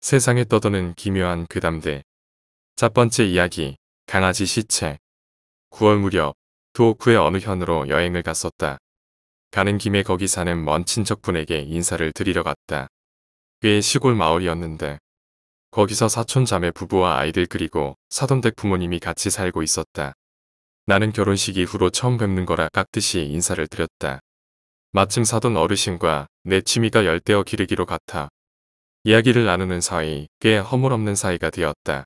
세상에 떠도는 기묘한 괴담들. 첫 번째 이야기, 강아지 시체. 9월 무렵, 도호쿠의 어느 현으로 여행을 갔었다. 가는 김에 거기 사는 먼 친척분에게 인사를 드리러 갔다. 꽤 시골 마을이었는데 거기서 사촌 자매 부부와 아이들 그리고 사돈댁 부모님이 같이 살고 있었다. 나는 결혼식 이후로 처음 뵙는 거라 깍듯이 인사를 드렸다. 마침 사돈 어르신과 내 취미가 열대어 기르기로 같아 이야기를 나누는 사이 꽤 허물없는 사이가 되었다.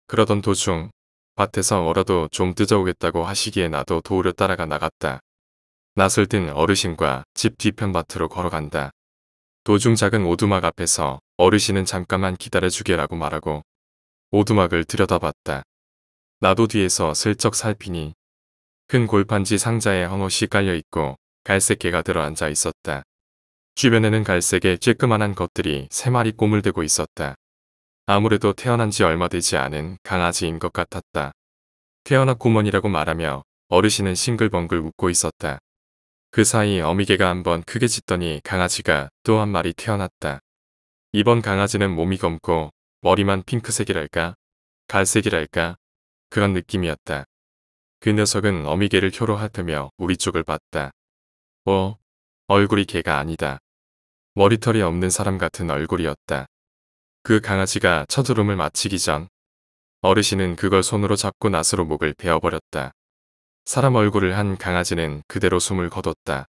그러던 도중 밭에서 뭐라도 좀 뜯어오겠다고 하시기에 나도 도우려 따라가 나갔다. 낯을 든 어르신과 집 뒤편 밭으로 걸어간다. 도중 작은 오두막 앞에서 어르신은 잠깐만 기다려주게라고 말하고 오두막을 들여다봤다. 나도 뒤에서 슬쩍 살피니 큰 골판지 상자에 헌옷이 깔려있고 갈색 개가 들어앉아 있었다. 주변에는 갈색의 쬐끄만한 것들이 3마리 꼬물대고 있었다. 아무래도 태어난 지 얼마 되지 않은 강아지인 것 같았다. 태어났구먼이라고 말하며 어르신은 싱글벙글 웃고 있었다. 그 사이 어미개가 한번 크게 짖더니 강아지가 또 한 마리 태어났다. 이번 강아지는 몸이 검고 머리만 핑크색이랄까? 갈색이랄까? 그런 느낌이었다. 그 녀석은 어미개를 혀로 핥으며 우리 쪽을 봤다. 얼굴이 개가 아니다. 머리털이 없는 사람 같은 얼굴이었다. 그 강아지가 첫 울음을 마치기 전 어르신은 그걸 손으로 잡고 낫으로 목을 베어버렸다. 사람 얼굴을 한 강아지는 그대로 숨을 거뒀다.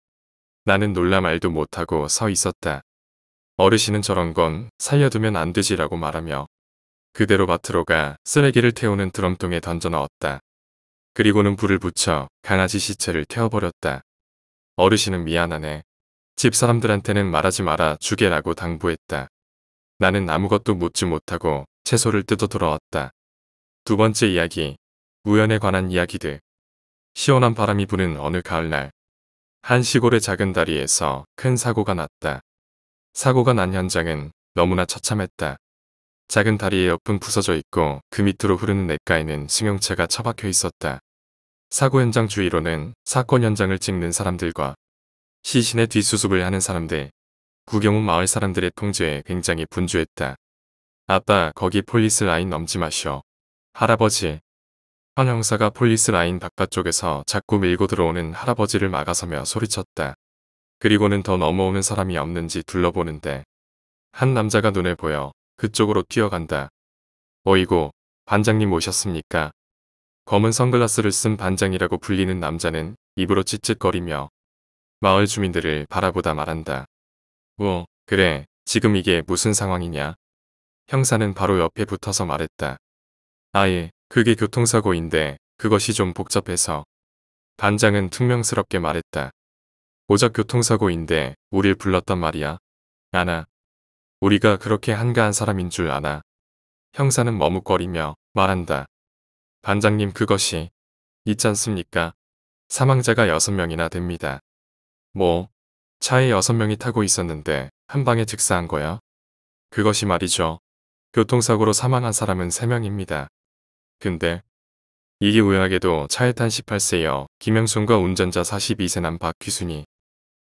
나는 놀라 말도 못하고 서 있었다. 어르신은 저런 건 살려두면 안 되지라고 말하며 그대로 밭으로 가 쓰레기를 태우는 드럼통에 던져 넣었다. 그리고는 불을 붙여 강아지 시체를 태워버렸다. 어르신은 미안하네. 집사람들한테는 말하지 마라 주게라고 당부했다. 나는 아무것도 묻지 못하고 채소를 뜯어 돌아왔다. 두 번째 이야기, 우연에 관한 이야기들. 시원한 바람이 부는 어느 가을날, 한 시골의 작은 다리에서 큰 사고가 났다. 사고가 난 현장은 너무나 처참했다. 작은 다리의 옆은 부서져 있고 그 밑으로 흐르는 냇가에는 승용차가 처박혀 있었다. 사고 현장 주위로는 사건 현장을 찍는 사람들과 시신의 뒷수습을 하는 사람들, 구경 온 마을 사람들의 통제에 굉장히 분주했다. 아빠, 거기 폴리스 라인 넘지 마셔. 할아버지. 한 형사가 폴리스 라인 바깥쪽에서 자꾸 밀고 들어오는 할아버지를 막아서며 소리쳤다. 그리고는 더 넘어오는 사람이 없는지 둘러보는데 한 남자가 눈에 보여 그쪽으로 뛰어간다. 어이구, 반장님 오셨습니까? 검은 선글라스를 쓴 반장이라고 불리는 남자는 입으로 찌릿거리며 마을 주민들을 바라보다 말한다. 그래, 지금 이게 무슨 상황이냐? 형사는 바로 옆에 붙어서 말했다. 아예, 그게 교통사고인데 그것이 좀 복잡해서. 반장은 퉁명스럽게 말했다. 고작 교통사고인데 우릴 불렀단 말이야. 아나. 우리가 그렇게 한가한 사람인 줄 아나. 형사는 머뭇거리며 말한다. 반장님 그것이 있잖습니까? 사망자가 6명이나 됩니다. 차에 6명이 타고 있었는데 한 방에 즉사한 거야? 그것이 말이죠. 교통사고로 사망한 사람은 3명입니다. 근데 이게 우연하게도 차에 탄 18세여 김영순과 운전자 42세 남 박귀순이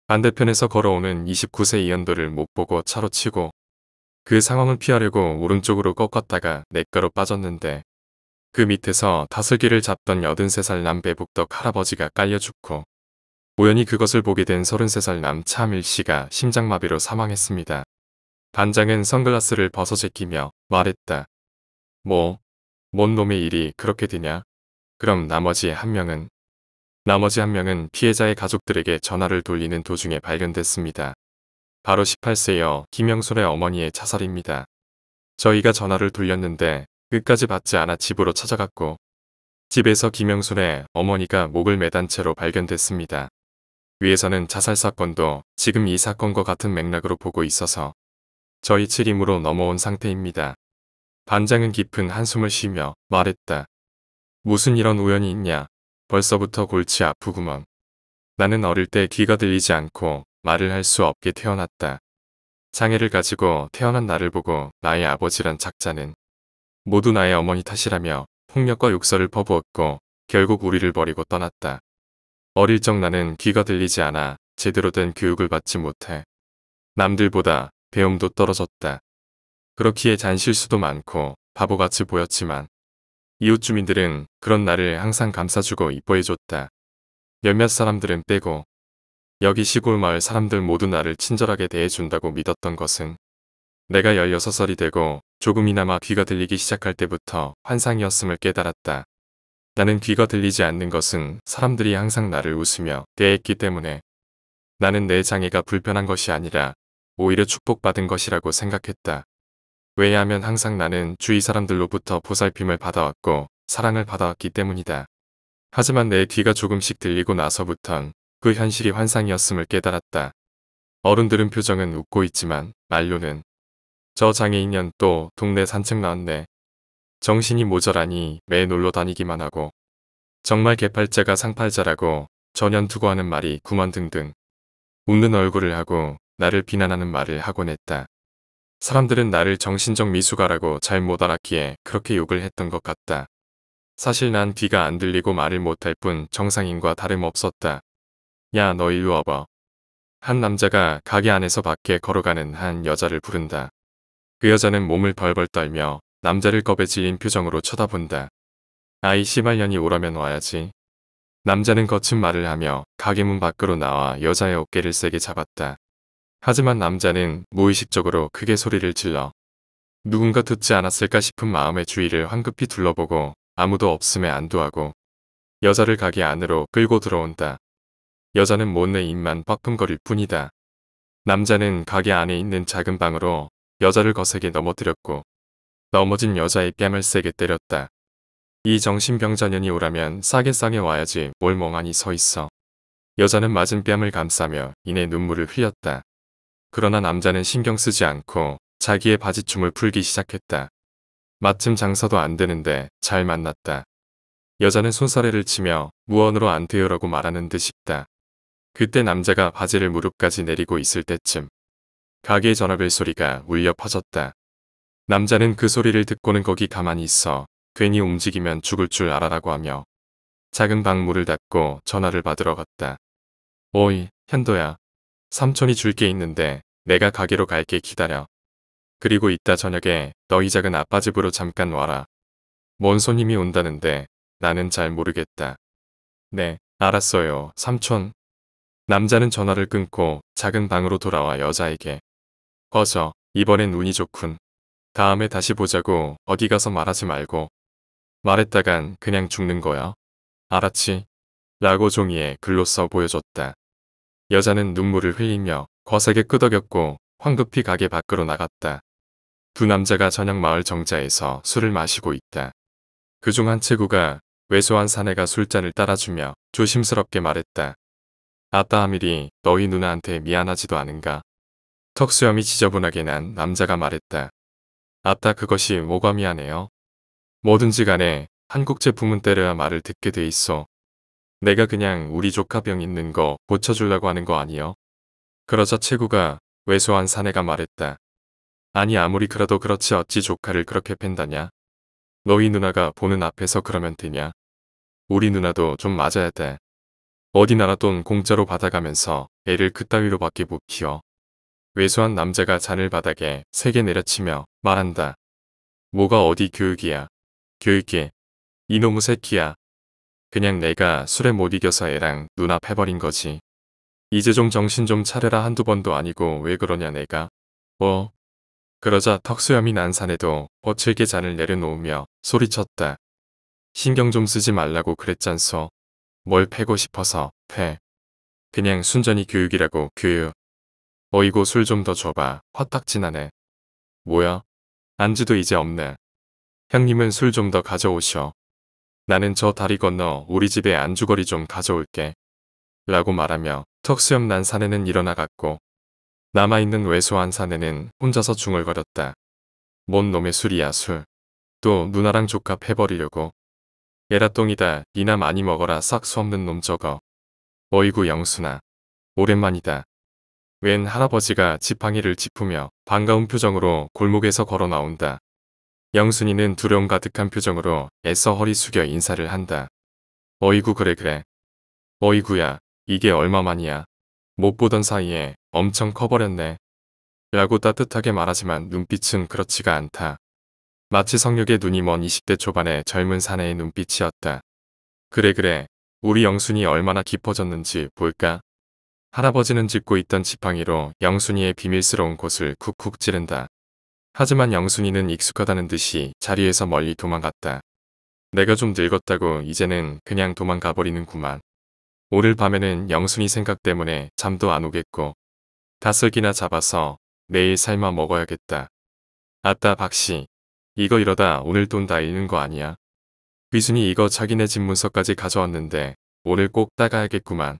반대편에서 걸어오는 29세 이현도를 못 보고 차로 치고 그 상황을 피하려고 오른쪽으로 꺾었다가 냇가로 빠졌는데 그 밑에서 다슬기를 잡던 83살 남 배북덕 할아버지가 깔려 죽고 우연히 그것을 보게 된 33살 남 차밀씨가 심장마비로 사망했습니다. 반장은 선글라스를 벗어 제끼며 말했다. 뭔 놈의 일이 그렇게 되냐? 그럼 나머지 한 명은 피해자의 가족들에게 전화를 돌리는 도중에 발견됐습니다. 바로 18세여 김영순의 어머니의 자살입니다. 저희가 전화를 돌렸는데 끝까지 받지 않아 집으로 찾아갔고 집에서 김영순의 어머니가 목을 매단 채로 발견됐습니다. 위에서는 자살 사건도 지금 이 사건과 같은 맥락으로 보고 있어서 저희 책임으로 넘어온 상태입니다. 반장은 깊은 한숨을 쉬며 말했다. 무슨 이런 우연이 있냐. 벌써부터 골치 아프구먼. 나는 어릴 때 귀가 들리지 않고 말을 할 수 없게 태어났다. 장애를 가지고 태어난 나를 보고 나의 아버지란 작자는 모두 나의 어머니 탓이라며 폭력과 욕설을 퍼부었고 결국 우리를 버리고 떠났다. 어릴 적 나는 귀가 들리지 않아 제대로 된 교육을 받지 못해 남들보다 배움도 떨어졌다. 그렇기에 잔실수도 많고 바보같이 보였지만 이웃 주민들은 그런 나를 항상 감싸주고 이뻐해줬다. 몇몇 사람들은 빼고 여기 시골 마을 사람들 모두 나를 친절하게 대해준다고 믿었던 것은 내가 16살이 되고 조금이나마 귀가 들리기 시작할 때부터 환상이었음을 깨달았다. 나는 귀가 들리지 않는 것은 사람들이 항상 나를 웃으며 대했기 때문에 나는 내 장애가 불편한 것이 아니라 오히려 축복받은 것이라고 생각했다. 왜냐하면 항상 나는 주위 사람들로부터 보살핌을 받아왔고 사랑을 받아왔기 때문이다. 하지만 내 귀가 조금씩 들리고 나서부턴 그 현실이 환상이었음을 깨달았다. 어른들은 표정은 웃고 있지만 말로는 저 장애인년 또 동네 산책 나왔네. 정신이 모자라니 매 놀러 다니기만 하고 정말 개팔자가 상팔자라고 전연투고하는 말이 구먼 등등 웃는 얼굴을 하고 나를 비난하는 말을 하곤 했다. 사람들은 나를 정신적 미숙아라고 잘 못 알았기에 그렇게 욕을 했던 것 같다. 사실 난 귀가 안 들리고 말을 못할 뿐 정상인과 다름없었다. 야, 너 일로 와봐. 한 남자가 가게 안에서 밖에 걸어가는 한 여자를 부른다. 그 여자는 몸을 벌벌 떨며 남자를 겁에 질린 표정으로 쳐다본다. 아이 씨발년이 오라면 와야지. 남자는 거친 말을 하며 가게 문 밖으로 나와 여자의 어깨를 세게 잡았다. 하지만 남자는 무의식적으로 크게 소리를 질러 누군가 듣지 않았을까 싶은 마음의 주위를 황급히 둘러보고 아무도 없음에 안도하고 여자를 가게 안으로 끌고 들어온다. 여자는 못내 입만 뻐끔거릴 뿐이다. 남자는 가게 안에 있는 작은 방으로 여자를 거세게 넘어뜨렸고 넘어진 여자의 뺨을 세게 때렸다. 이 정신병자년이 오라면 싸게 와야지 뭘 멍하니 서 있어. 여자는 맞은 뺨을 감싸며 이내 눈물을 흘렸다. 그러나 남자는 신경 쓰지 않고 자기의 바지춤을 풀기 시작했다. 마침 장사도 안 되는데 잘 만났다. 여자는 손사래를 치며 무언으로 안 돼요라고 말하는 듯 싶다. 그때 남자가 바지를 무릎까지 내리고 있을 때쯤 가게의 전화벨 소리가 울려 퍼졌다. 남자는 그 소리를 듣고는 거기 가만히 있어 괜히 움직이면 죽을 줄 알아라고 하며 작은 방 문을 닫고 전화를 받으러 갔다. 오이, 현도야. 삼촌이 줄 게 있는데 내가 가게로 갈게 기다려. 그리고 이따 저녁에 너희 작은 아빠 집으로 잠깐 와라. 뭔 손님이 온다는데 나는 잘 모르겠다. 네, 알았어요, 삼촌. 남자는 전화를 끊고 작은 방으로 돌아와 여자에게 꺼져, 이번엔 운이 좋군. 다음에 다시 보자고 어디 가서 말하지 말고. 말했다간 그냥 죽는 거야. 알았지? 라고 종이에 글로 써 보여줬다. 여자는 눈물을 흘리며 거세게 끄덕였고 황급히 가게 밖으로 나갔다. 두 남자가 저녁 마을 정자에서 술을 마시고 있다. 그중 한 체구가 왜소한 사내가 술잔을 따라주며 조심스럽게 말했다. 아따 하밀이 너희 누나한테 미안하지도 않은가? 턱수염이 지저분하게 난 남자가 말했다. 아따 그것이 뭐가 미안해요? 뭐든지 간에 한국 제품은 때려야 말을 듣게 돼 있어. 내가 그냥 우리 조카 병 있는 거 고쳐주려고 하는 거 아니여? 그러자 체구가 왜소한 사내가 말했다. 아니 아무리 그래도 그렇지 어찌 조카를 그렇게 팬다냐? 너희 누나가 보는 앞에서 그러면 되냐? 우리 누나도 좀 맞아야 돼. 어디 나라 돈 공짜로 받아가면서 애를 그따위로밖에 못 키워. 왜소한 남자가 잔을 바닥에 세게 내려치며 말한다. 뭐가 어디 교육이야. 교육이. 이놈의 새끼야. 그냥 내가 술에 못 이겨서 애랑 누나 패버린 거지. 이제 좀 정신 좀 차려라 한두 번도 아니고 왜 그러냐 내가. 그러자 턱수염이 난 사내도 거칠게 잔을 내려놓으며 소리쳤다. 신경 좀 쓰지 말라고 그랬잖소. 뭘 패고 싶어서 패. 그냥 순전히 교육이라고 교육. 어이고 술 좀 더 줘봐. 화딱지나네. 뭐야? 안주도 이제 없네. 형님은 술 좀 더 가져오셔. 나는 저 다리 건너 우리 집에 안주거리 좀 가져올게. 라고 말하며 턱수염 난 사내는 일어나갔고 남아있는 왜소한 사내는 혼자서 중얼거렸다. 뭔 놈의 술이야 술. 또 누나랑 조카 패버리려고. 에라똥이다. 니나 많이 먹어라 싹 수 없는 놈 저거. 어이구 영순아. 오랜만이다. 웬 할아버지가 지팡이를 짚으며 반가운 표정으로 골목에서 걸어 나온다. 영순이는 두려움 가득한 표정으로 애써 허리 숙여 인사를 한다. 어이구 그래. 어이구야. 이게 얼마만이야. 못 보던 사이에 엄청 커버렸네. 라고 따뜻하게 말하지만 눈빛은 그렇지가 않다. 마치 성욕에 눈이 먼 20대 초반의 젊은 사내의 눈빛이었다. 그래. 우리 영순이 얼마나 깊어졌는지 볼까? 할아버지는 짚고 있던 지팡이로 영순이의 비밀스러운 곳을 쿡쿡 찌른다. 하지만 영순이는 익숙하다는 듯이 자리에서 멀리 도망갔다. 내가 좀 늙었다고 이제는 그냥 도망가버리는구만. 오늘 밤에는 영순이 생각 때문에 잠도 안 오겠고 다슬기나 잡아서 내일 삶아 먹어야겠다. 아따 박씨. 이거 이러다 오늘 돈 다 잃는 거 아니야? 귀순이 이거 자기네 집 문서까지 가져왔는데 오늘 꼭 따가야겠구만.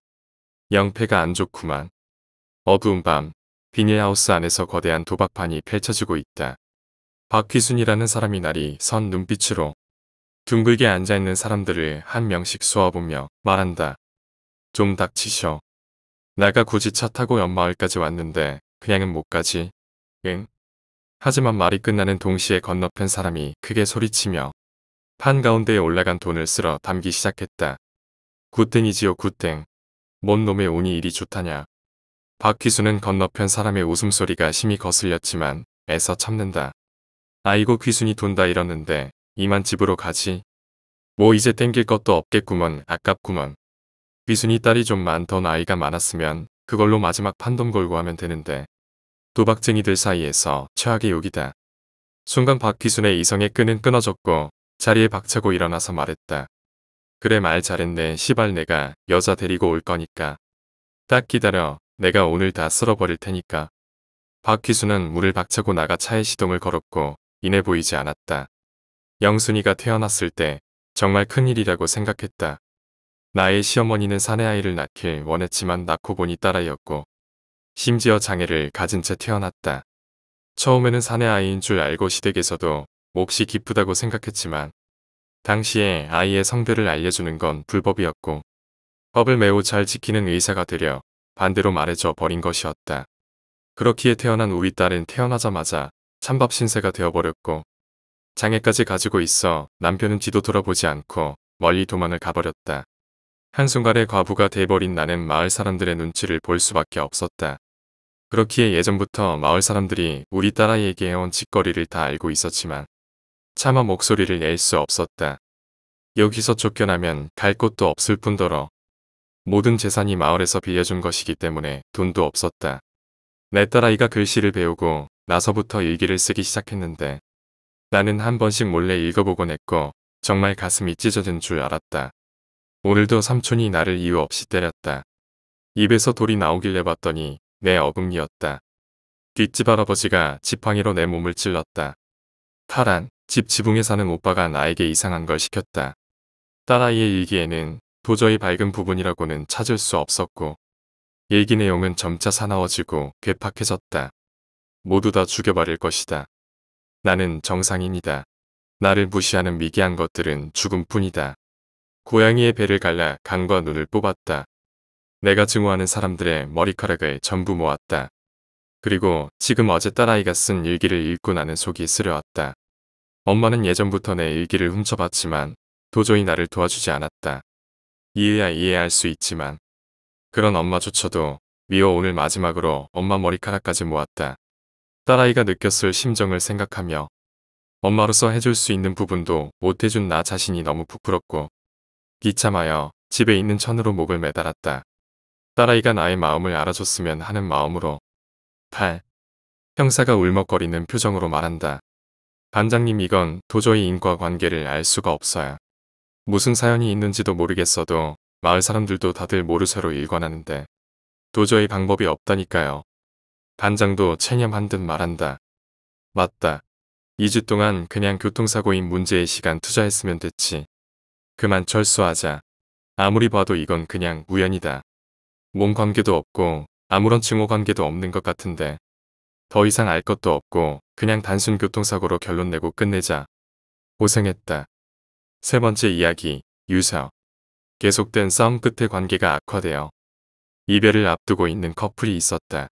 영패가 안 좋구만. 어두운 밤 비닐하우스 안에서 거대한 도박판이 펼쳐지고 있다. 박귀순이라는 사람이 날이 선 눈빛으로 둥글게 앉아있는 사람들을 한 명씩 쏘아보며 말한다. 좀 닥치셔. 내가 굳이 차 타고 옆마을까지 왔는데 그냥은 못 가지. 응? 하지만 말이 끝나는 동시에 건너편 사람이 크게 소리치며 판 가운데에 올라간 돈을 쓸어 담기 시작했다. 굿땡이지요 굿땡. 뭔 놈의 운이 이리 좋다냐. 박귀수는 건너편 사람의 웃음소리가 심히 거슬렸지만 애써 참는다. 아이고 귀순이 돈 다 잃었는데 이만 집으로 가지. 뭐 이제 땡길 것도 없겠구먼. 아깝구먼. 귀순이 딸이 좀 많던 아이가 많았으면 그걸로 마지막 판돈 걸고 하면 되는데 도박쟁이들 사이에서 최악의 욕이다. 순간 박귀순의 이성의 끈은 끊어졌고 자리에 박차고 일어나서 말했다. 그래 말 잘했네. 시발 내가 여자 데리고 올 거니까. 딱 기다려. 내가 오늘 다 쓸어버릴 테니까. 박귀순은 문을 박차고 나가 차에 시동을 걸었고 이내 보이지 않았다. 영순이가 태어났을 때 정말 큰일이라고 생각했다. 나의 시어머니는 사내아이를 낳길 원했지만 낳고 보니 딸아이였고 심지어 장애를 가진 채 태어났다. 처음에는 사내아이인 줄 알고 시댁에서도 몹시 기쁘다고 생각했지만 당시에 아이의 성별을 알려주는 건 불법이었고 법을 매우 잘 지키는 의사가 되려 반대로 말해줘 버린 것이었다. 그렇기에 태어난 우리 딸은 태어나자마자 찬밥 신세가 되어버렸고 장애까지 가지고 있어 남편은 뒤도 돌아보지 않고 멀리 도망을 가버렸다. 한순간에 과부가 돼버린 나는 마을 사람들의 눈치를 볼 수밖에 없었다. 그렇기에 예전부터 마을 사람들이 우리 딸아이에게 해온 짓거리를 다 알고 있었지만 차마 목소리를 낼 수 없었다. 여기서 쫓겨나면 갈 곳도 없을 뿐더러 모든 재산이 마을에서 빌려준 것이기 때문에 돈도 없었다. 내 딸아이가 글씨를 배우고 나서부터 일기를 쓰기 시작했는데 나는 한 번씩 몰래 읽어보곤 했고 정말 가슴이 찢어진 줄 알았다. 오늘도 삼촌이 나를 이유 없이 때렸다. 입에서 돌이 나오길래 봤더니 내 어금니였다. 뒷집 할아버지가 지팡이로 내 몸을 찔렀다. 파란 집 지붕에 사는 오빠가 나에게 이상한 걸 시켰다. 딸아이의 일기에는 도저히 밝은 부분이라고는 찾을 수 없었고 일기 내용은 점차 사나워지고 괴팍해졌다. 모두 다 죽여버릴 것이다. 나는 정상인이다. 나를 무시하는 미개한 것들은 죽음뿐이다. 고양이의 배를 갈라 간과 눈을 뽑았다. 내가 증오하는 사람들의 머리카락을 전부 모았다. 그리고 지금 어제 딸아이가 쓴 일기를 읽고 나는 속이 쓰려왔다. 엄마는 예전부터 내 일기를 훔쳐봤지만 도저히 나를 도와주지 않았다. 이해야 이해할 수 있지만 그런 엄마조차도 미워 오늘 마지막으로 엄마 머리카락까지 모았다. 딸아이가 느꼈을 심정을 생각하며 엄마로서 해줄 수 있는 부분도 못해준 나 자신이 너무 부끄럽고 비참하여 집에 있는 천으로 목을 매달았다. 딸아이가 나의 마음을 알아줬으면 하는 마음으로. 형사가 울먹거리는 표정으로 말한다. 반장님 이건 도저히 인과관계를 알 수가 없어요. 무슨 사연이 있는지도 모르겠어도 마을 사람들도 다들 모르쇠로 일관하는데 도저히 방법이 없다니까요. 반장도 체념한 듯 말한다. 맞다. 2주 동안 그냥 교통사고인 문제에 시간 투자했으면 됐지. 그만 철수하자. 아무리 봐도 이건 그냥 우연이다. 몸 관계도 없고 아무런 증오 관계도 없는 것 같은데 더 이상 알 것도 없고 그냥 단순 교통사고로 결론 내고 끝내자. 고생했다. 세 번째 이야기, 유서. 계속된 싸움 끝에 관계가 악화되어 이별을 앞두고 있는 커플이 있었다.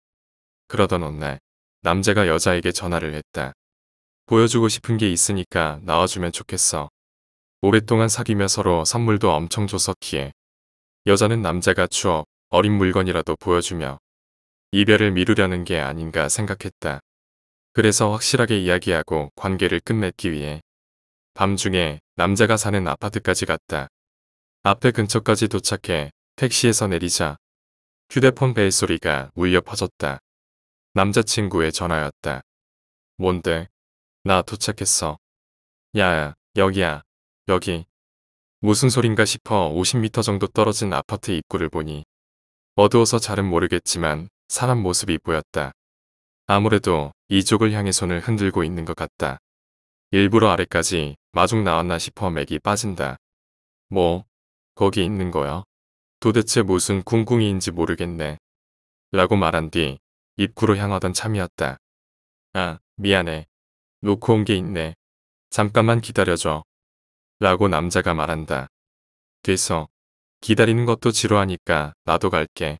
그러던 어느 날 남자가 여자에게 전화를 했다. 보여주고 싶은 게 있으니까 나와주면 좋겠어. 오랫동안 사귀며 서로 선물도 엄청 줬었기에 여자는 남자가 추억, 어린 물건이라도 보여주며 이별을 미루려는 게 아닌가 생각했다. 그래서 확실하게 이야기하고 관계를 끝맺기 위해 밤중에 남자가 사는 아파트까지 갔다. 앞에 근처까지 도착해 택시에서 내리자 휴대폰 벨소리가 울려 퍼졌다. 남자친구의 전화였다. 뭔데? 나 도착했어. 야, 여기야. 여기. 무슨 소린가 싶어 50m 정도 떨어진 아파트 입구를 보니 어두워서 잘은 모르겠지만 사람 모습이 보였다. 아무래도 이쪽을 향해 손을 흔들고 있는 것 같다. 일부러 아래까지 마중 나왔나 싶어 맥이 빠진다. 뭐, 거기 있는 거야? 도대체 무슨 꿍꿍이인지 모르겠네. 라고 말한 뒤 입구로 향하던 참이었다. 아, 미안해. 놓고 온 게 있네. 잠깐만 기다려줘. 라고 남자가 말한다. 돼서 기다리는 것도 지루하니까 나도 갈게.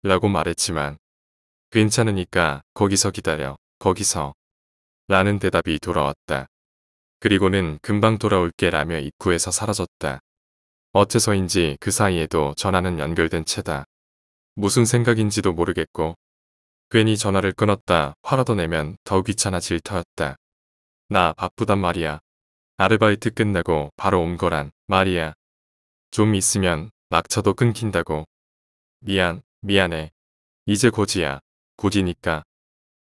라고 말했지만 괜찮으니까 거기서 기다려. 거기서. 라는 대답이 돌아왔다. 그리고는 금방 돌아올게 라며 입구에서 사라졌다. 어째서인지 그 사이에도 전화는 연결된 채다. 무슨 생각인지도 모르겠고 괜히 전화를 끊었다 화라도 내면 더 귀찮아질 터였다. 나 바쁘단 말이야. 아르바이트 끝나고 바로 온 거란 말이야. 좀 있으면 낙차도 끊긴다고. 미안해. 이제 곧이야. 곧이니까.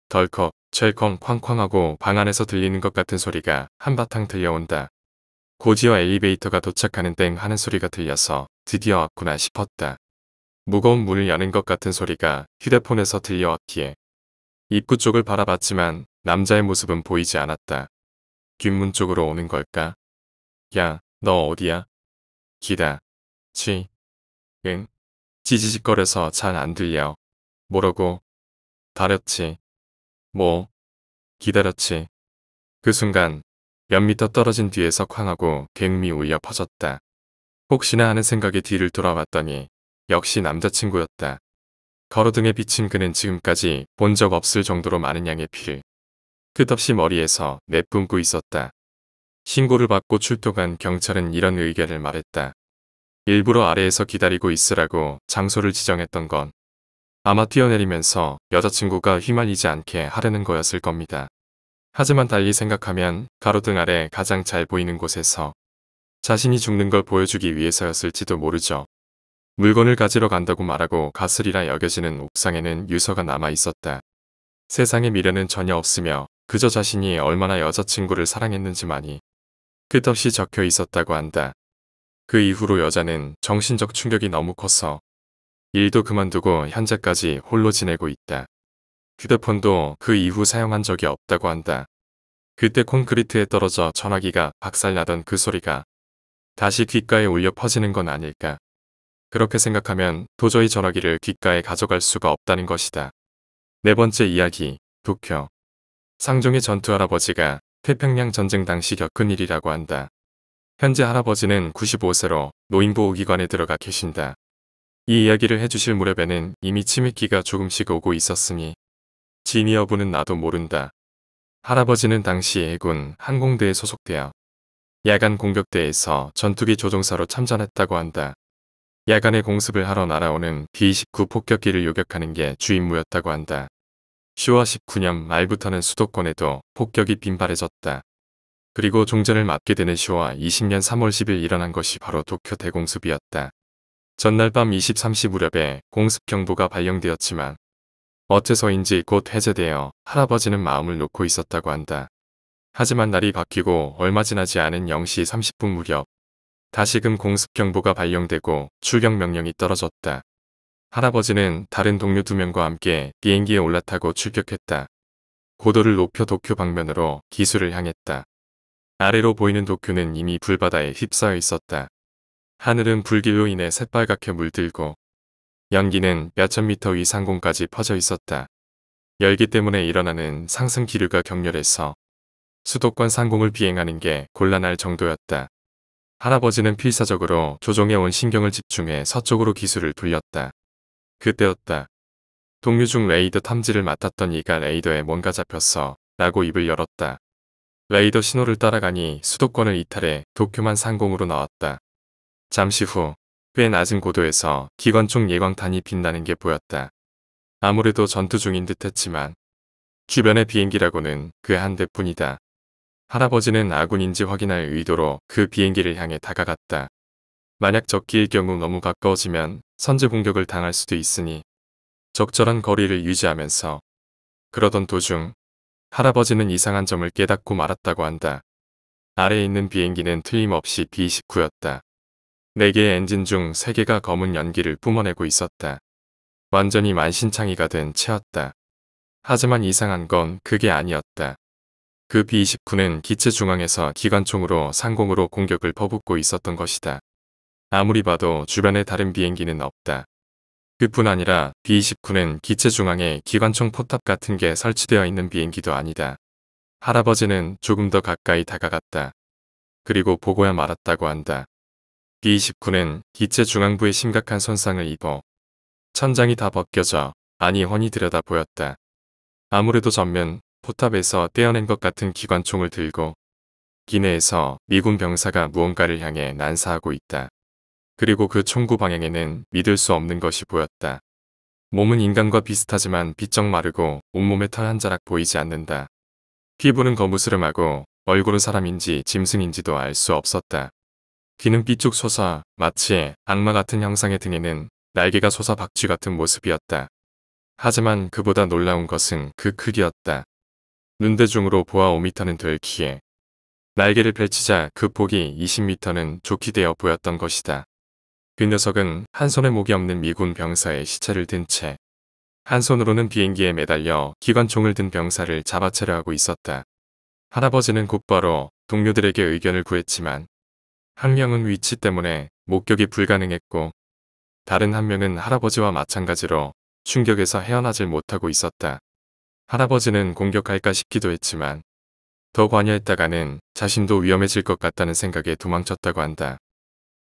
덜컥, 철컹 쾅쾅하고 방 안에서 들리는 것 같은 소리가 한바탕 들려온다. 곧이어 엘리베이터가 도착하는 땡 하는 소리가 들려서 드디어 왔구나 싶었다. 무거운 문을 여는 것 같은 소리가 휴대폰에서 들려왔기에 입구 쪽을 바라봤지만 남자의 모습은 보이지 않았다. 뒷문 쪽으로 오는 걸까? 야, 너 어디야? 기다. 응. 찌지직거려서 잘 안 들려. 뭐라고? 다렸지. 뭐? 기다렸지. 그 순간 몇 미터 떨어진 뒤에서 쾅하고 굉음이 울려 퍼졌다. 혹시나 하는 생각에 뒤를 돌아봤더니 역시 남자친구였다. 가로등에 비친 그는 지금까지 본 적 없을 정도로 많은 양의 피를 끝없이 머리에서 내뿜고 있었다. 신고를 받고 출동한 경찰은 이런 의견을 말했다. 일부러 아래에서 기다리고 있으라고 장소를 지정했던 건 아마 뛰어내리면서 여자친구가 휘말리지 않게 하려는 거였을 겁니다. 하지만 달리 생각하면 가로등 아래 가장 잘 보이는 곳에서 자신이 죽는 걸 보여주기 위해서였을지도 모르죠. 물건을 가지러 간다고 말하고 가스리라 여겨지는 옥상에는 유서가 남아 있었다. 세상에 미련은 전혀 없으며 그저 자신이 얼마나 여자친구를 사랑했는지만이 끝없이 적혀 있었다고 한다. 그 이후로 여자는 정신적 충격이 너무 커서 일도 그만두고 현재까지 홀로 지내고 있다. 휴대폰도 그 이후 사용한 적이 없다고 한다. 그때 콘크리트에 떨어져 전화기가 박살나던 그 소리가 다시 귓가에 울려 퍼지는 건 아닐까. 그렇게 생각하면 도저히 전화기를 귓가에 가져갈 수가 없다는 것이다. 네 번째 이야기, 도쿄. 상종의 전투 할아버지가 태평양 전쟁 당시 겪은 일이라고 한다. 현재 할아버지는 95세로 노인보호기관에 들어가 계신다. 이 이야기를 해주실 무렵에는 이미 치매기가 조금씩 오고 있었으니 진위 여부는 나도 모른다. 할아버지는 당시 해군 항공대에 소속되어 야간 공격대에서 전투기 조종사로 참전했다고 한다. 야간에 공습을 하러 날아오는 B-29 폭격기를 요격하는 게 주임무였다고 한다. 쇼와 19년 말부터는 수도권에도 폭격이 빈발해졌다. 그리고 종전을 맞게 되는 쇼와 20년 3월 10일 일어난 것이 바로 도쿄 대공습이었다. 전날 밤 23시 무렵에 공습 경보가 발령되었지만 어째서인지 곧 해제되어 할아버지는 마음을 놓고 있었다고 한다. 하지만 날이 바뀌고 얼마 지나지 않은 0시 30분 무렵 다시금 공습 경보가 발령되고 출격 명령이 떨어졌다. 할아버지는 다른 동료 2명과 함께 비행기에 올라타고 출격했다. 고도를 높여 도쿄 방면으로 기수를 향했다. 아래로 보이는 도쿄는 이미 불바다에 휩싸여 있었다. 하늘은 불길로 인해 새빨갛게 물들고 연기는 몇천 미터 위 상공까지 퍼져 있었다. 열기 때문에 일어나는 상승 기류가 격렬해서 수도권 상공을 비행하는 게 곤란할 정도였다. 할아버지는 필사적으로 조종해온 신경을 집중해 서쪽으로 기수를 돌렸다. 그때였다. 동료 중 레이더 탐지를 맡았던 이가 레이더에 뭔가 잡혔어 라고 입을 열었다. 레이더 신호를 따라가니 수도권을 이탈해 도쿄만 상공으로 나왔다. 잠시 후 꽤 낮은 고도에서 기관총 예광탄이 빛나는 게 보였다. 아무래도 전투 중인 듯 했지만 주변의 비행기라고는 그 한 대뿐이다. 할아버지는 아군인지 확인할 의도로 그 비행기를 향해 다가갔다. 만약 적기일 경우 너무 가까워지면 선제 공격을 당할 수도 있으니 적절한 거리를 유지하면서 그러던 도중 할아버지는 이상한 점을 깨닫고 말았다고 한다. 아래에 있는 비행기는 틀림없이 B-29였다. 4개의 엔진 중 3개가 검은 연기를 뿜어내고 있었다. 완전히 만신창이가 된 채였다. 하지만 이상한 건 그게 아니었다. 그 B-29는 기체 중앙에서 기관총으로 상공으로 공격을 퍼붓고 있었던 것이다. 아무리 봐도 주변에 다른 비행기는 없다. 그뿐 아니라 B-29는 기체 중앙에 기관총 포탑 같은 게 설치되어 있는 비행기도 아니다. 할아버지는 조금 더 가까이 다가갔다. 그리고 보고야 말았다고 한다. B-29는 기체 중앙부에 심각한 손상을 입어 천장이 다 벗겨져 아니 훤히 들여다 보였다. 아무래도 전면 포탑에서 떼어낸 것 같은 기관총을 들고 기내에서 미군 병사가 무언가를 향해 난사하고 있다. 그리고 그 총구 방향에는 믿을 수 없는 것이 보였다. 몸은 인간과 비슷하지만 비쩍 마르고 온몸에 털 한 자락 보이지 않는다. 피부는 거무스름하고 얼굴은 사람인지 짐승인지도 알 수 없었다. 귀는 삐쭉 솟아 마치 악마 같은 형상의 등에는 날개가 솟아 박쥐 같은 모습이었다. 하지만 그보다 놀라운 것은 그 크기였다. 눈대중으로 보아 5m는 될 키에 날개를 펼치자 그 폭이 20m는 좋게 되어 보였던 것이다. 그 녀석은 한 손에 목이 없는 미군 병사의 시체를 든 채 한 손으로는 비행기에 매달려 기관총을 든 병사를 잡아채려 하고 있었다. 할아버지는 곧바로 동료들에게 의견을 구했지만 한 명은 위치 때문에 목격이 불가능했고 다른 한 명은 할아버지와 마찬가지로 충격에서 헤어나질 못하고 있었다. 할아버지는 공격할까 싶기도 했지만 더 관여했다가는 자신도 위험해질 것 같다는 생각에 도망쳤다고 한다.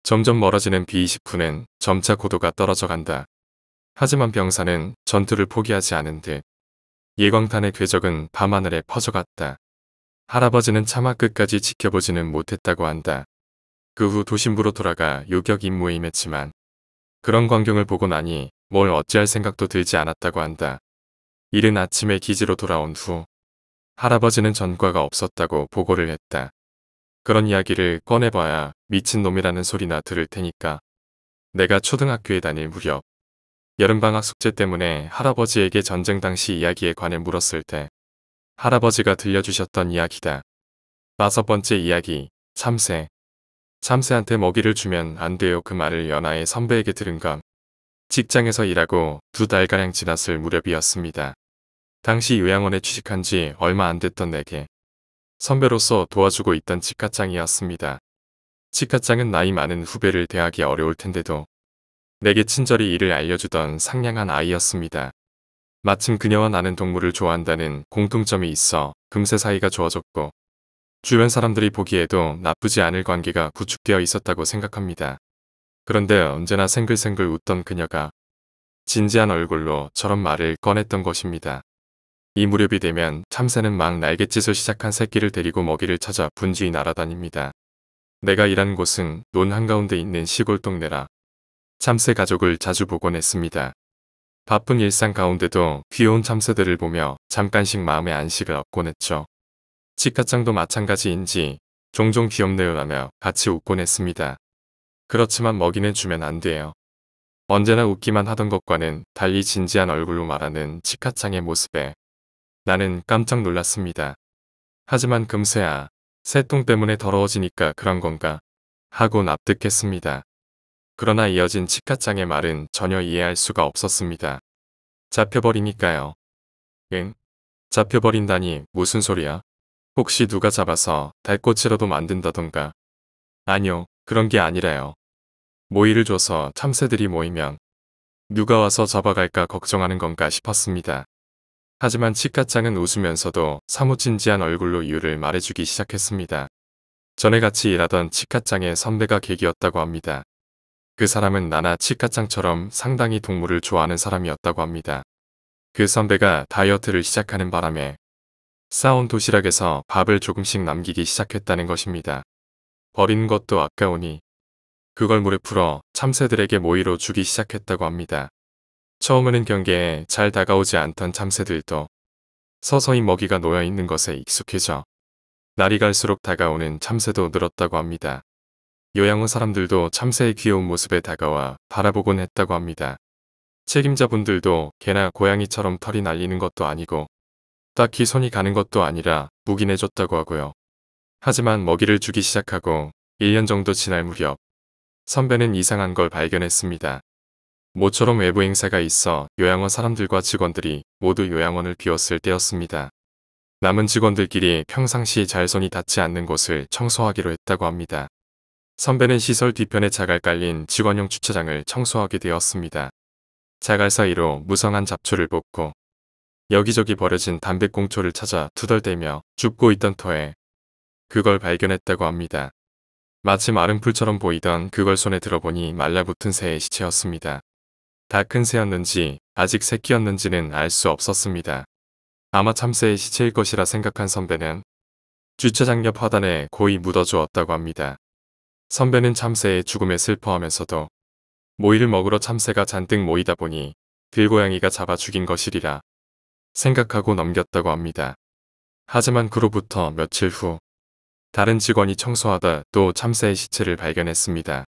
점점 멀어지는 B-29는 점차 고도가 떨어져 간다. 하지만 병사는 전투를 포기하지 않은 듯 예광탄의 궤적은 밤하늘에 퍼져갔다. 할아버지는 차마 끝까지 지켜보지는 못했다고 한다. 그 후 도심부로 돌아가 요격 임무에 임했지만 그런 광경을 보고 나니 뭘 어찌할 생각도 들지 않았다고 한다. 이른 아침에 기지로 돌아온 후 할아버지는 전과가 없었다고 보고를 했다. 그런 이야기를 꺼내봐야 미친놈이라는 소리나 들을 테니까. 내가 초등학교에 다닐 무렵 여름방학 숙제 때문에 할아버지에게 전쟁 당시 이야기에 관해 물었을 때 할아버지가 들려주셨던 이야기다. 5번째 이야기, 참새. 참새한테 먹이를 주면 안 돼요. 그 말을 연하의 선배에게 들은 건 직장에서 일하고 2달가량 지났을 무렵이었습니다. 당시 요양원에 취직한 지 얼마 안 됐던 내게 선배로서 도와주고 있던 치과장이었습니다. 치과장은 나이 많은 후배를 대하기 어려울 텐데도 내게 친절히 일을 알려주던 상냥한 아이였습니다. 마침 그녀와 나는 동물을 좋아한다는 공통점이 있어 금세 사이가 좋아졌고 주변 사람들이 보기에도 나쁘지 않을 관계가 구축되어 있었다고 생각합니다. 그런데 언제나 생글생글 웃던 그녀가 진지한 얼굴로 저런 말을 꺼냈던 것입니다. 이 무렵이 되면 참새는 막 날갯짓을 시작한 새끼를 데리고 먹이를 찾아 분주히 날아다닙니다. 내가 일한 곳은 논 한가운데 있는 시골 동네라 참새 가족을 자주 보곤 했습니다. 바쁜 일상 가운데도 귀여운 참새들을 보며 잠깐씩 마음의 안식을 얻곤 했죠. 치과장도 마찬가지인지 종종 귀엽네요 라며 같이 웃곤 했습니다. 그렇지만 먹이는 주면 안 돼요. 언제나 웃기만 하던 것과는 달리 진지한 얼굴로 말하는 치과장의 모습에 나는 깜짝 놀랐습니다. 하지만 금세야 새똥 때문에 더러워지니까 그런 건가 하고 납득했습니다. 그러나 이어진 치과장의 말은 전혀 이해할 수가 없었습니다. 잡혀버리니까요. 응? 잡혀버린다니 무슨 소리야? 혹시 누가 잡아서 달꽃이라도 만든다던가? 아니요, 그런 게 아니라요. 모이를 줘서 참새들이 모이면 누가 와서 잡아갈까 걱정하는 건가 싶었습니다. 하지만 치과장은 웃으면서도 사뭇 진지한 얼굴로 이유를 말해주기 시작했습니다. 전에 같이 일하던 치과장의 선배가 계기였다고 합니다. 그 사람은 나나 치과장처럼 상당히 동물을 좋아하는 사람이었다고 합니다. 그 선배가 다이어트를 시작하는 바람에 싸온 도시락에서 밥을 조금씩 남기기 시작했다는 것입니다. 버리는 것도 아까우니 그걸 물에 풀어 참새들에게 모이로 주기 시작했다고 합니다. 처음에는 경계에 잘 다가오지 않던 참새들도 서서히 먹이가 놓여 있는 것에 익숙해져 날이 갈수록 다가오는 참새도 늘었다고 합니다. 요양원 사람들도 참새의 귀여운 모습에 다가와 바라보곤 했다고 합니다. 책임자분들도 개나 고양이처럼 털이 날리는 것도 아니고 딱히 손이 가는 것도 아니라 묵인해줬다고 하고요. 하지만 먹이를 주기 시작하고 1년 정도 지날 무렵 선배는 이상한 걸 발견했습니다. 모처럼 외부 행사가 있어 요양원 사람들과 직원들이 모두 요양원을 비웠을 때였습니다. 남은 직원들끼리 평상시 잘 손이 닿지 않는 곳을 청소하기로 했다고 합니다. 선배는 시설 뒤편에 자갈 깔린 직원용 주차장을 청소하게 되었습니다. 자갈 사이로 무성한 잡초를 뽑고 여기저기 버려진 담배꽁초를 찾아 투덜대며 줍고 있던 터에 그걸 발견했다고 합니다. 마치 마른 풀처럼 보이던 그걸 손에 들어보니 말라붙은 새의 시체였습니다. 다 큰 새였는지 아직 새끼였는지는 알 수 없었습니다. 아마 참새의 시체일 것이라 생각한 선배는 주차장 옆 화단에 고이 묻어주었다고 합니다. 선배는 참새의 죽음에 슬퍼하면서도 모이를 먹으러 참새가 잔뜩 모이다 보니 들고양이가 잡아 죽인 것이리라 생각하고 넘겼다고 합니다. 하지만 그로부터 며칠 후 다른 직원이 청소하다 또 참새의 시체를 발견했습니다.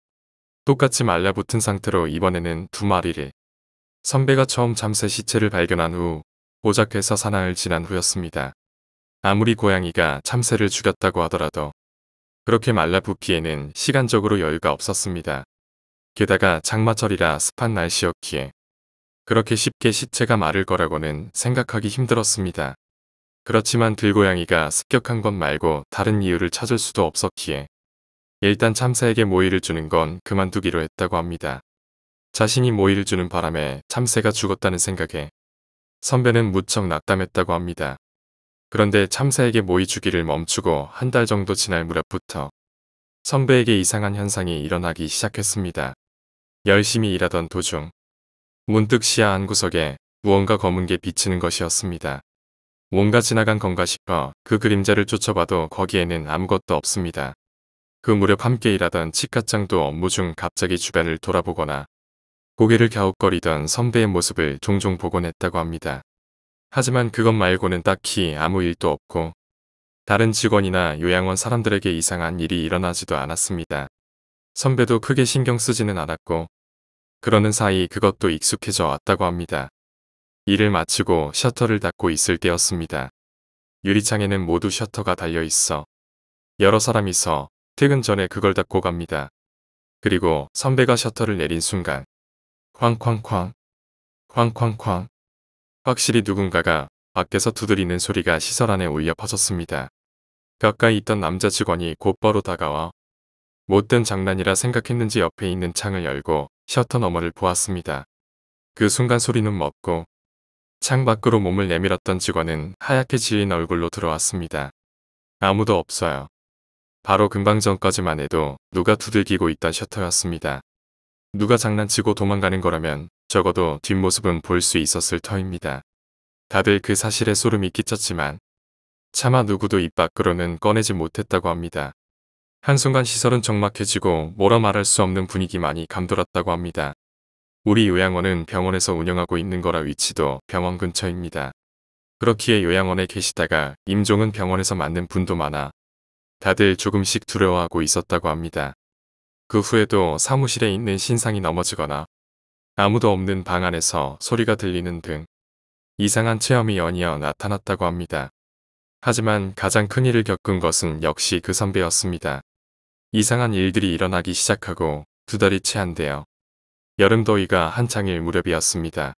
똑같이 말라붙은 상태로 이번에는 2마리를. 선배가 처음 참새 시체를 발견한 후 오작해서 사나흘 지난 후였습니다. 아무리 고양이가 참새를 죽였다고 하더라도 그렇게 말라붙기에는 시간적으로 여유가 없었습니다. 게다가 장마철이라 습한 날씨였기에 그렇게 쉽게 시체가 마를 거라고는 생각하기 힘들었습니다. 그렇지만 들고양이가 습격한 것 말고 다른 이유를 찾을 수도 없었기에 일단 참새에게 모이를 주는 건 그만두기로 했다고 합니다. 자신이 모이를 주는 바람에 참새가 죽었다는 생각에 선배는 무척 낙담했다고 합니다. 그런데 참새에게 모이 주기를 멈추고 한 달 정도 지날 무렵부터 선배에게 이상한 현상이 일어나기 시작했습니다. 열심히 일하던 도중 문득 시야 한 구석에 무언가 검은 게 비치는 것이었습니다. 뭔가 지나간 건가 싶어 그 그림자를 쫓아봐도 거기에는 아무것도 없습니다. 그 무렵 함께 일하던 치과장도 업무 중 갑자기 주변을 돌아보거나 고개를 갸웃거리던 선배의 모습을 종종 보곤 했다고 합니다. 하지만 그것 말고는 딱히 아무 일도 없고 다른 직원이나 요양원 사람들에게 이상한 일이 일어나지도 않았습니다. 선배도 크게 신경 쓰지는 않았고 그러는 사이 그것도 익숙해져 왔다고 합니다. 일을 마치고 셔터를 닫고 있을 때였습니다. 유리창에는 모두 셔터가 달려 있어 여러 사람이서 퇴근 전에 그걸 닫고 갑니다. 그리고 선배가 셔터를 내린 순간 쾅쾅쾅 쾅쾅쾅 확실히 누군가가 밖에서 두드리는 소리가 시설 안에 울려 퍼졌습니다. 가까이 있던 남자 직원이 곧바로 다가와 못된 장난이라 생각했는지 옆에 있는 창을 열고 셔터 너머를 보았습니다. 그 순간 소리는 멎고 창 밖으로 몸을 내밀었던 직원은 하얗게 질린 얼굴로 들어왔습니다. 아무도 없어요. 바로 금방 전까지만 해도 누가 두들기고 있던 셔터였습니다. 누가 장난치고 도망가는 거라면 적어도 뒷모습은 볼 수 있었을 터입니다. 다들 그 사실에 소름이 끼쳤지만 차마 누구도 입 밖으로는 꺼내지 못했다고 합니다. 한순간 시설은 적막해지고 뭐라 말할 수 없는 분위기만이 감돌았다고 합니다. 우리 요양원은 병원에서 운영하고 있는 거라 위치도 병원 근처입니다. 그렇기에 요양원에 계시다가 임종은 병원에서 맞는 분도 많아 다들 조금씩 두려워하고 있었다고 합니다. 그 후에도 사무실에 있는 신상이 넘어지거나 아무도 없는 방 안에서 소리가 들리는 등 이상한 체험이 연이어 나타났다고 합니다. 하지만 가장 큰 일을 겪은 것은 역시 그 선배였습니다. 이상한 일들이 일어나기 시작하고 2달이 채 안 되어 여름 더위가 한창일 무렵이었습니다.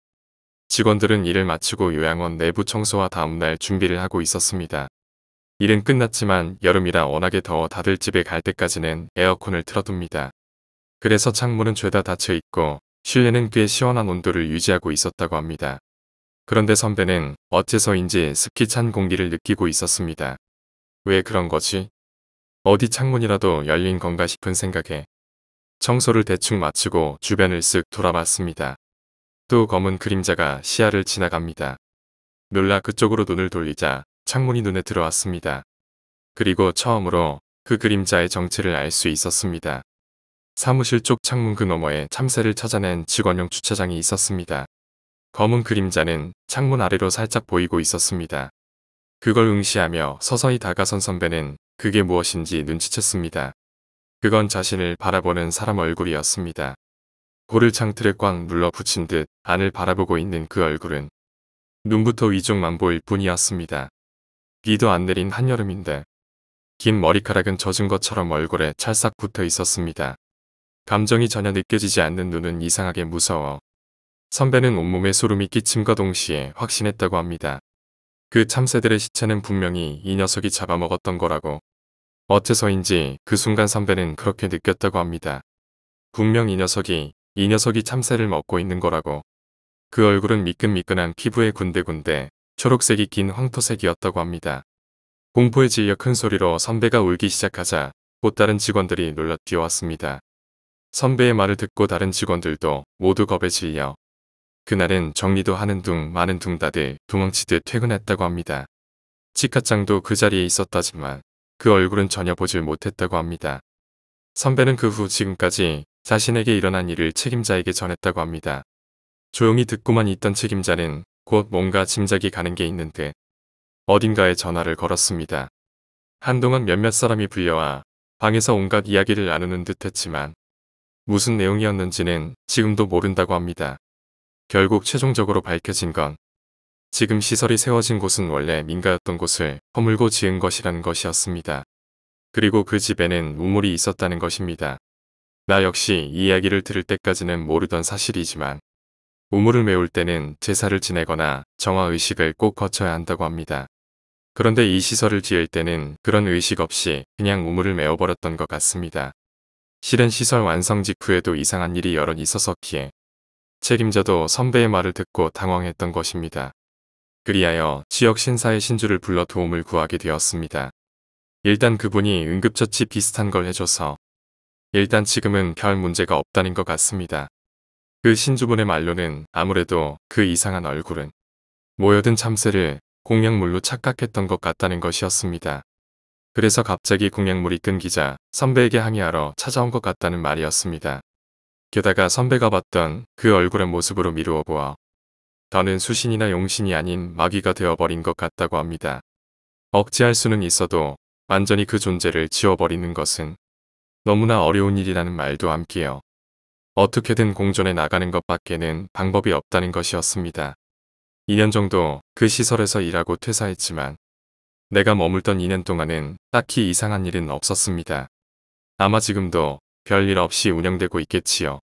직원들은 일을 마치고 요양원 내부 청소와 다음날 준비를 하고 있었습니다. 일은 끝났지만 여름이라 워낙에 더워 다들 집에 갈 때까지는 에어컨을 틀어둡니다. 그래서 창문은 죄다 닫혀 있고 실내는 꽤 시원한 온도를 유지하고 있었다고 합니다. 그런데 선배는 어째서인지 습기 찬 공기를 느끼고 있었습니다. 왜 그런 거지? 어디 창문이라도 열린 건가 싶은 생각에 청소를 대충 마치고 주변을 쓱 돌아봤습니다. 또 검은 그림자가 시야를 지나갑니다. 놀라 그쪽으로 눈을 돌리자 창문이 눈에 들어왔습니다. 그리고 처음으로 그 그림자의 정체를 알 수 있었습니다. 사무실 쪽 창문 그 너머에 참새를 찾아낸 직원용 주차장이 있었습니다. 검은 그림자는 창문 아래로 살짝 보이고 있었습니다. 그걸 응시하며 서서히 다가선 선배는 그게 무엇인지 눈치챘습니다. 그건 자신을 바라보는 사람 얼굴이었습니다. 볼을 창틀에 꽉 눌러 붙인 듯 안을 바라보고 있는 그 얼굴은 눈부터 위쪽만 보일 뿐이었습니다. 비도 안 내린 한여름인데 긴 머리카락은 젖은 것처럼 얼굴에 찰싹 붙어 있었습니다. 감정이 전혀 느껴지지 않는 눈은 이상하게 무서워. 선배는 온몸에 소름이 끼침과 동시에 확신했다고 합니다. 그 참새들의 시체는 분명히 이 녀석이 잡아먹었던 거라고. 어째서인지 그 순간 선배는 그렇게 느꼈다고 합니다. 분명 이 녀석이 참새를 먹고 있는 거라고. 그 얼굴은 미끈미끈한 피부에 군데군데 초록색이 긴 황토색이었다고 합니다. 공포에 질려 큰 소리로 선배가 울기 시작하자 곧 다른 직원들이 놀라 뛰어왔습니다. 선배의 말을 듣고 다른 직원들도 모두 겁에 질려 그날은 정리도 하는 둥 마는 둥 다들 도망치듯 퇴근했다고 합니다. 치카짱도 그 자리에 있었다지만 그 얼굴은 전혀 보질 못했다고 합니다. 선배는 그 후 지금까지 자신에게 일어난 일을 책임자에게 전했다고 합니다. 조용히 듣고만 있던 책임자는 곧 뭔가 짐작이 가는 게 있는 듯 어딘가에 전화를 걸었습니다. 한동안 몇몇 사람이 불려와 방에서 온갖 이야기를 나누는 듯 했지만 무슨 내용이었는지는 지금도 모른다고 합니다. 결국 최종적으로 밝혀진 건 지금 시설이 세워진 곳은 원래 민가였던 곳을 허물고 지은 것이라는 것이었습니다. 그리고 그 집에는 우물이 있었다는 것입니다. 나 역시 이 이야기를 들을 때까지는 모르던 사실이지만 우물을 메울 때는 제사를 지내거나 정화의식을 꼭 거쳐야 한다고 합니다. 그런데 이 시설을 지을 때는 그런 의식 없이 그냥 우물을 메워버렸던 것 같습니다. 실은 시설 완성 직후에도 이상한 일이 여럿 있었었기에 책임자도 선배의 말을 듣고 당황했던 것입니다. 그리하여 지역 신사의 신주를 불러 도움을 구하게 되었습니다. 일단 그분이 응급처치 비슷한 걸 해줘서 일단 지금은 별 문제가 없다는 것 같습니다. 그 신주분의 말로는 아무래도 그 이상한 얼굴은 모여든 참새를 공약물로 착각했던 것 같다는 것이었습니다. 그래서 갑자기 공약물이 끊기자 선배에게 항의하러 찾아온 것 같다는 말이었습니다. 게다가 선배가 봤던 그 얼굴의 모습으로 미루어 보아 더는 수신이나 용신이 아닌 마귀가 되어버린 것 같다고 합니다. 억제할 수는 있어도 완전히 그 존재를 지워버리는 것은 너무나 어려운 일이라는 말도 함께요. 어떻게든 공존해 나가는 것밖에는 방법이 없다는 것이었습니다. 2년 정도 그 시설에서 일하고 퇴사했지만 내가 머물던 2년 동안은 딱히 이상한 일은 없었습니다. 아마 지금도 별일 없이 운영되고 있겠지요.